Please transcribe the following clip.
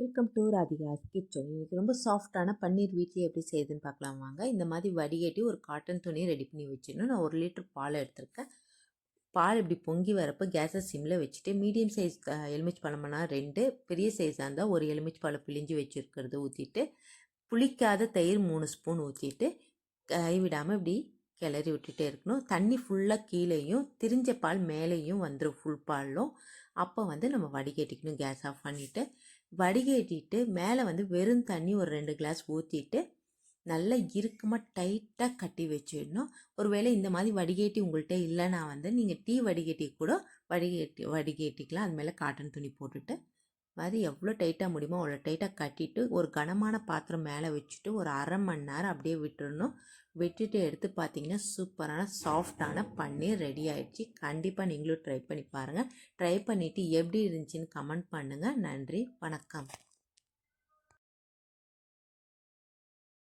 Welcome to Radhika's kitchen. இன்னைக்கு ரொம்ப சாஃப்டான பன்னீர் வீட்டில் எப்படி செய்யுதுன்னு பார்க்கலாம் வாங்க. இந்த மாதிரி வடிகட்டி ஒரு காட்டன் துணி ரெடி பண்ணி வச்சிடணும். நான் 1 லிட்டர் பால் எடுத்திருக்கேன். பால் இப்படி பொங்கி வரப்போ கேஸை சிம்மில் வச்சுட்டு மீடியம் சைஸ் எலுமிச்சு பழம்னா 2, பெரிய சைஸாக இருந்தால் ஒரு எலுமிச்சு பழம் பிழிஞ்சு வச்சுருக்கிறது ஊற்றிட்டு, புளிக்காத தயிர் 3 ஸ்பூன் ஊற்றிட்டு கைவிடாமல் இப்படி கிளறி விட்டுட்டே இருக்கணும். தண்ணி ஃபுல்லாக கீழேயும் திரிஞ்ச பால் மேலேயும் வந்துடும் ஃபுல் பாலும். அப்போ நம்ம வடிகட்டிக்கணும். கேஸ் ஆஃப் பண்ணிவிட்டு வடிகட்டிட்டு மேலே வெறும் தண்ணி ஒரு 2 கிளாஸ் ஊற்றிட்டு நல்லா இறுக்கமாக டைட்டாக கட்டி வச்சிடணும். ஒருவேளை இந்த மாதிரி வடிகட்டி உங்கள்கிட்ட இல்லைன்னா நீங்கள் டீ வடிகட்டி கூட வடிகட்டிக்கலாம். அது மேலே காட்டன் துணி போட்டுட்டு மாதிரி எவ்வளோ டைட்டாக முடியுமோ அவ்வளோ டைட்டாக கட்டிட்டு ஒரு கனமான பாத்திரம் மேலே வச்சுட்டு ஒரு அரை மணி நேரம் அப்படியே விட்டுடணும். விட்டுட்டு எடுத்து பார்த்தீங்கன்னா சூப்பரான சாஃப்டான பன்னீர் ரெடி ஆகிடுச்சு. கண்டிப்பாக நீங்களும் ட்ரை பண்ணி பாருங்கள். ட்ரை பண்ணிவிட்டு எப்படி இருந்துச்சுன்னு கமெண்ட் பண்ணுங்கள். நன்றி, வணக்கம்.